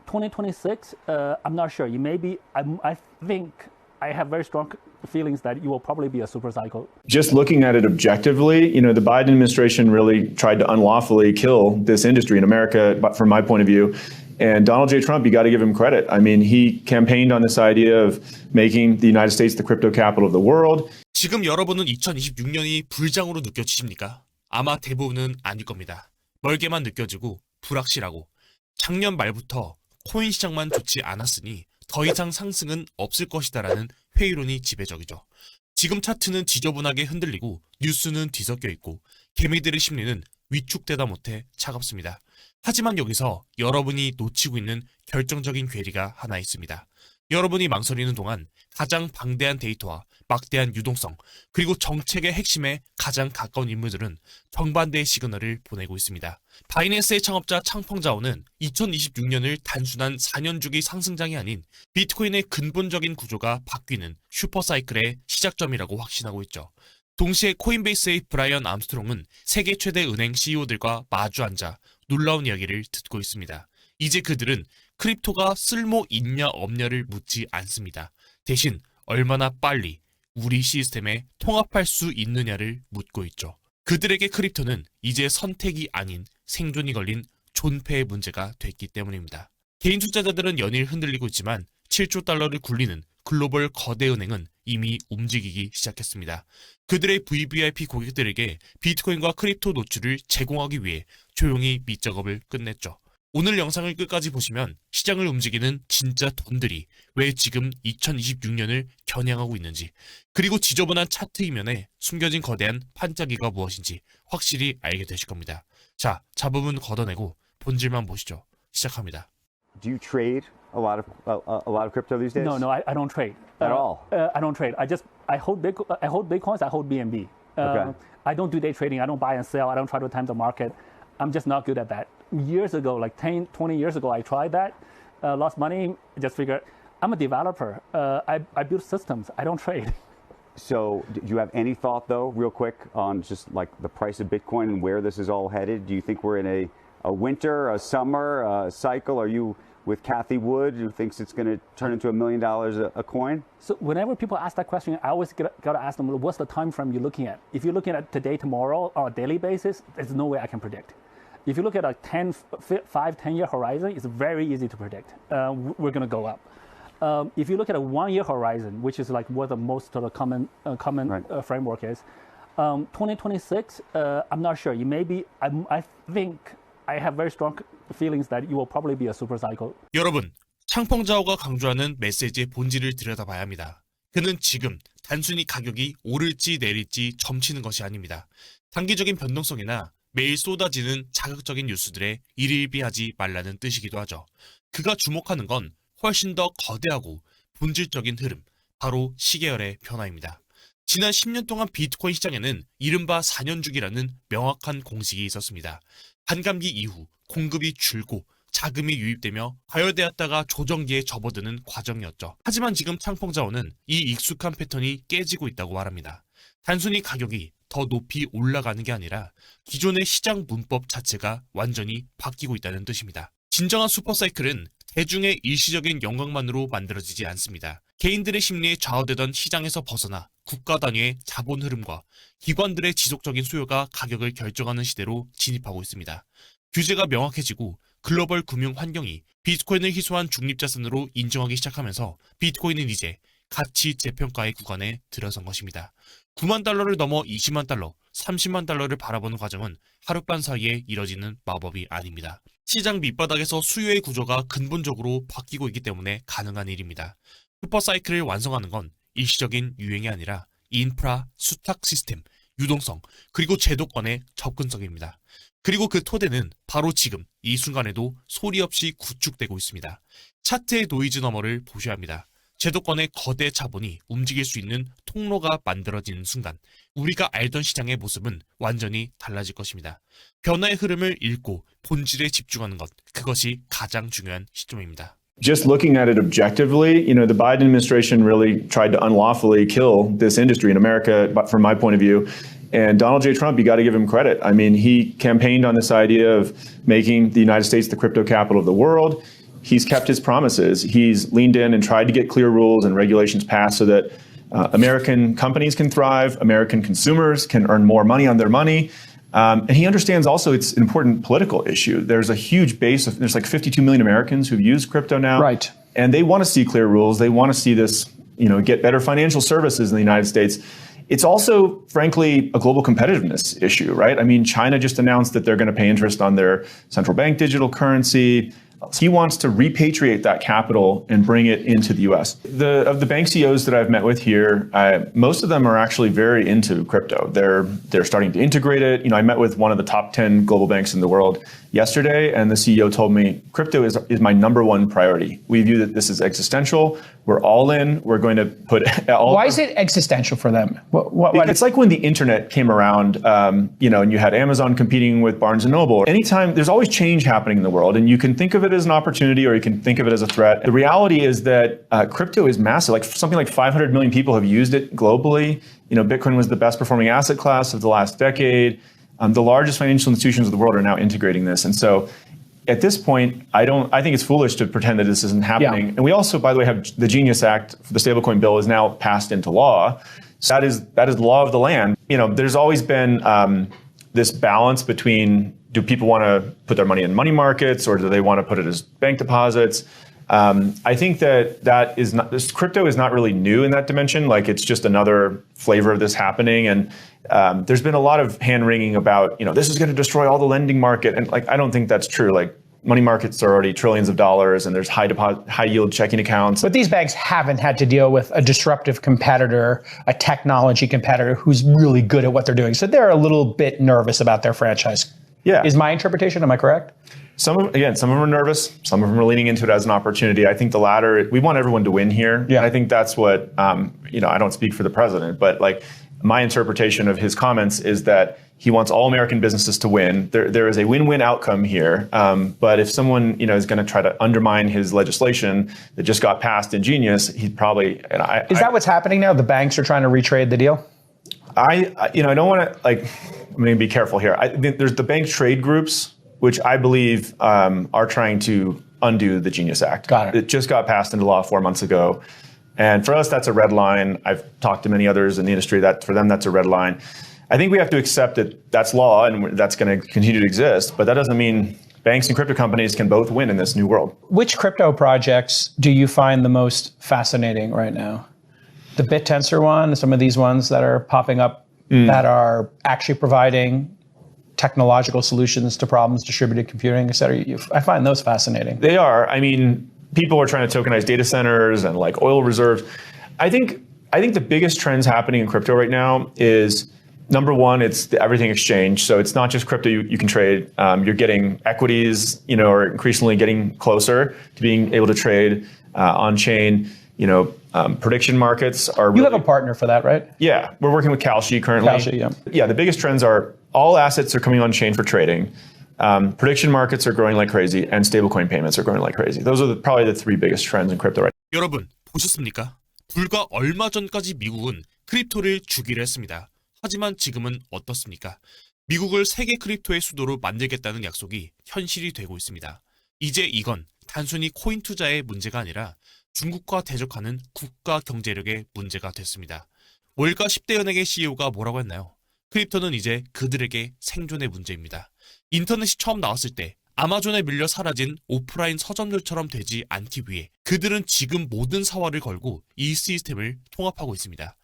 2026, I'm not sure. You may be, I think I have very strong feelings that you will probably be a super cycle. Just looking at it objectively, the Biden administration really tried to unlawfully kill this industry in America, but from my point of view. And Donald J. Trump, you got to give him credit. I mean, he campaigned on this idea of making the United States the crypto capital of the world. 지금 여러분은 2026년이 불장으로 느껴지십니까? 아마 대부분은 아닐 겁니다. 멀게만 느껴지고 불확실하고 작년 말부터 코인 시장만 좋지 않았으니 더 이상 상승은 없을 것이다라는 회의론이 지배적이죠. 지금 차트는 지저분하게 흔들리고 뉴스는 뒤섞여 있고 개미들의 심리는 위축되다 못해 차갑습니다. 하지만 여기서 여러분이 놓치고 있는 결정적인 괴리가 하나 있습니다. 여러분이 망설이는 동안 가장 방대한 데이터와 막대한 유동성 그리고 정책의 핵심에 가장 가까운 인물들은 정반대의 시그널을 보내고 있습니다. 바이낸스의 창업자 창펑자오는 2026년을 단순한 4년 주기 상승장이 아닌 비트코인의 근본적인 구조가 바뀌는 슈퍼사이클의 시작점이라고 확신하고 있죠. 동시에 코인베이스의 브라이언 암스트롱은 세계 최대 은행 CEO들과 마주 앉아 놀라운 이야기를 듣고 있습니다. 이제 그들은 크립토가 쓸모 있냐 없냐를 묻지 않습니다. 대신 얼마나 빨리 우리 시스템에 통합할 수 있느냐를 묻고 있죠. 그들에게 크립토는 이제 선택이 아닌 생존이 걸린 존폐의 문제가 됐기 때문입니다. 개인 투자자들은 연일 흔들리고 있지만 7조 달러를 굴리는 글로벌 거대 은행은 이미 움직이기 시작했습니다. 그들의 VVIP 고객들에게 비트코인과 크립토 노출을 제공하기 위해 조용히 밑작업을 끝냈죠. 오늘 영상을 끝까지 보시면 시장을 움직이는 진짜 돈들이 왜 지금 2026년을 겨냥하고 있는지 그리고 지저분한 차트 이면에 숨겨진 거대한 반짝이가 무엇인지 확실히 알게 되실 겁니다. 자, 잡음은 걷어내고 본질만 보시죠. 시작합니다. Do you trade a lot of crypto these days? No, I don't trade at all. I don't trade. I hold Bitcoins. I hold BNB. Okay. I don't do day trading. I don't buy and sell. I don't try to time the market. I'm just not good at that. Years ago, like 10, 20 years ago, I tried that, lost money, just figured, I'm a developer. I build systems. I don't trade. So do you have any thought, though, real quick, on just like the price of Bitcoin and where this is all headed? Do you think we're in a winter, a summer cycle? Are you with Cathie Wood, who thinks it's going to turn into $1 million a coin? So whenever people ask that question, I always got to ask them, what's the time frame you're looking at? If you're looking at today, tomorrow, or a daily basis, there's no way I can predict. If you look at a 5-10-year horizon, it's very easy to predict. We're going to go up. If you look at a 1-year horizon, which is like what the most sort of common right. Framework is, 2026, I'm not sure. You may be, I think I have very strong feelings that you will probably be a super cycle. 여러분, 창펑자오가 강조하는 메시지의 본질을 들여다봐야 합니다. 그는 지금 단순히 가격이 오를지 내릴지 점치는 것이 아닙니다. 단기적인 변동성이나 매일 쏟아지는 자극적인 뉴스들에 일일비하지 말라는 뜻이기도 하죠. 그가 주목하는 건 훨씬 더 거대하고 본질적인 흐름, 바로 시계열의 변화입니다. 지난 10년 동안 비트코인 시장에는 이른바 4년주기라는 명확한 공식이 있었습니다. 반감기 이후 공급이 줄고 자금이 유입되며 과열되었다가 조정기에 접어드는 과정이었죠. 하지만 지금 창펑자오는 이 익숙한 패턴이 깨지고 있다고 말합니다. 단순히 가격이 더 높이 올라가는 게 아니라 기존의 시장 문법 자체가 완전히 바뀌고 있다는 뜻입니다. 진정한 슈퍼사이클은 대중의 일시적인 영광만으로 만들어지지 않습니다. 개인들의 심리에 좌우되던 시장에서 벗어나 국가 단위의 자본 흐름과 기관들의 지속적인 수요가 가격을 결정하는 시대로 진입하고 있습니다. 규제가 명확해지고 글로벌 금융 환경이 비트코인을 희소한 중립자산으로 인정하기 시작하면서 비트코인은 이제 가치 재평가의 구간에 들어선 것입니다. 9만 달러를 넘어 20만 달러, 30만 달러를 바라보는 과정은 하룻밤 사이에 이뤄지는 마법이 아닙니다. 시장 밑바닥에서 수요의 구조가 근본적으로 바뀌고 있기 때문에 가능한 일입니다. 슈퍼사이클을 완성하는 건 일시적인 유행이 아니라 인프라, 수탁 시스템, 유동성, 그리고 제도권의 접근성입니다. 그리고 그 토대는 바로 지금 이 순간에도 소리 없이 구축되고 있습니다. 차트의 노이즈 너머를 보셔야 합니다. 제도권의 거대 자본이 움직일 수 있는 통로가 만들어지는 순간 우리가 알던 시장의 모습은 완전히 달라질 것입니다. 변화의 흐름을 읽고 본질에 집중하는 것, 그것이 가장 중요한 시점입니다. Just looking at it objectively, the Biden administration really tried to unlawfully kill this industry in America, but from my point of view. And Donald J. Trump, you got to give him credit. I mean, he campaigned on this idea of making the United States the crypto capital of the world. he's kept his promises. He's leaned in and tried to get clear rules and regulations passed so that American companies can thrive, American consumers can earn more money on their money. And he understands also it's an important political issue. There's a huge base of, there's like 52 million Americans who've used crypto now. Right. And they want to see clear rules. They want to see this, get better financial services in the United States. It's also, frankly, a global competitiveness issue, right? I mean, China just announced that they're going to pay interest on their central bank digital currency. He wants to repatriate that capital and bring it into the U.S. Of the bank CEOs that I've met with here, most of them are actually very into crypto. They're starting to integrate it. I met with one of the top 10 global banks in the world yesterday, and the CEO told me, crypto is my number one priority. We view that this is existential. We're all in. We're going to put all. Why is it existential for them? It's like when the internet came around, and you had Amazon competing with Barnes & Noble. Anytime, there's always change happening in the world, and you can think of it as an opportunity or you can think of it as a threat. The reality is that crypto is massive. Like something like 500 million people have used it globally. Bitcoin was the best performing asset class of the last decade. The largest financial institutions of the world are now integrating this. And so at this point, I think it's foolish to pretend that this isn't happening. Yeah. And we also, by the way, have the Genius Act, the stablecoin bill is now passed into law. So that is the law of the land. There's always been this balance between, do people want to put their money in money markets or do they want to put it as bank deposits? I think that is not, this crypto is not really new in that dimension. Like it's just another flavor of this happening. And there's been a lot of hand wringing about, this is going to destroy all the lending market. And I don't think that's true. Like money markets are already trillions of dollars and there's high yield checking accounts. But these banks haven't had to deal with a disruptive competitor, a technology competitor who's really good at what they're doing. So they're a little bit nervous about their franchise. Yeah. Is my interpretation, am I correct? Some of them are nervous. Some of them are leaning into it as an opportunity. I think the latter, we want everyone to win here. Yeah. And I think that's what, I don't speak for the president, but my interpretation of his comments is that he wants all American businesses to win. There is a win-win outcome here. But if someone, is going to try to undermine his legislation that just got passed in Genius, he'd probably, Is that what's happening now? The banks are trying to retrade the deal? I don't want to, I'm going to be careful here. There's the bank trade groups, which I believe are trying to undo the Genius Act. Got it. It just got passed into law 4 months ago. And for us, that's a red line. I've talked to many others in the industry that for them, that's a red line. I think we have to accept that that's law and that's going to continue to exist. But that doesn't mean banks and crypto companies can both win in this new world. Which crypto projects do you find the most fascinating right now? The BitTensor one, some of these ones that are popping up that are actually providing technological solutions to problems, distributed computing, et cetera. I find those fascinating. They are. I mean, people are trying to tokenize data centers and oil reserves. I think the biggest trends happening in crypto right now is, number one, it's the everything exchange. So it's not just crypto you can trade. You're getting equities, are increasingly getting closer to being able to trade on chain. Prediction markets are really, you have a partner for that, right? Yeah, we're working with Kalshi currently. Kalshi, yeah. Yeah, the biggest trends are all assets are coming on chain for trading. Prediction markets are growing like crazy, and stablecoin payments are growing like crazy. Those are probably the three biggest trends in crypto right now. 여러분, 보셨습니까? 불과 얼마 전까지 미국은 크립토를 주기로 했습니다. 하지만 지금은 어떻습니까? 미국을 세계 크립토의 수도로 만들겠다는 약속이 현실이 되고 있습니다. 이제 이건 단순히 코인 투자의 문제가 아니라 중국과 대적하는 국가 경제력의 문제가 됐습니다. 월가 10대 연예계 CEO가 뭐라고 했나요? 크립토는 이제 그들에게 생존의 문제입니다. 인터넷이 처음 나왔을 때 아마존에 밀려 사라진 오프라인 서점들처럼 되지 않기 위해 그들은 지금 모든 사활을 걸고 이 시스템을 통합하고 있습니다.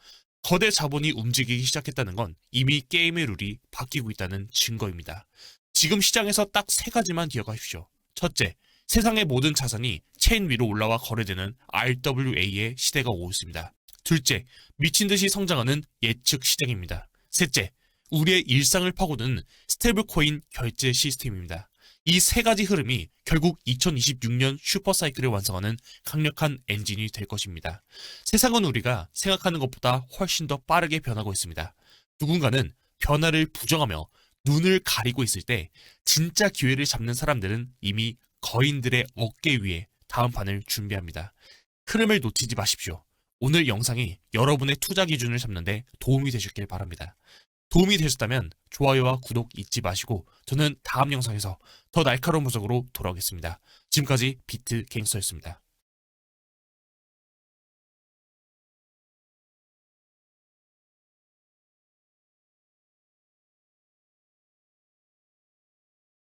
거대 자본이 움직이기 시작했다는 건 이미 게임의 룰이 바뀌고 있다는 증거입니다. 지금 시장에서 딱 세 가지만 기억하십시오. 첫째, 세상의 모든 자산이 체인 위로 올라와 거래되는 RWA의 시대가 오고 있습니다. 둘째, 미친 듯이 성장하는 예측 시장입니다. 셋째, 우리의 일상을 파고드는 스테이블코인 결제 시스템입니다. 이 세 가지 흐름이 결국 2026년 슈퍼사이클을 완성하는 강력한 엔진이 될 것입니다. 세상은 우리가 생각하는 것보다 훨씬 더 빠르게 변하고 있습니다. 누군가는 변화를 부정하며 눈을 가리고 있을 때 진짜 기회를 잡는 사람들은 이미 거인들의 어깨 위에 다음 판을 준비합니다. 흐름을 놓치지 마십시오. 오늘 영상이 여러분의 투자 기준을 잡는 데 도움이 되셨길 바랍니다. 도움이 되셨다면 좋아요와 구독 잊지 마시고 저는 다음 영상에서 더 날카로운 분석으로 돌아오겠습니다. 지금까지 비트 갱스터였습니다.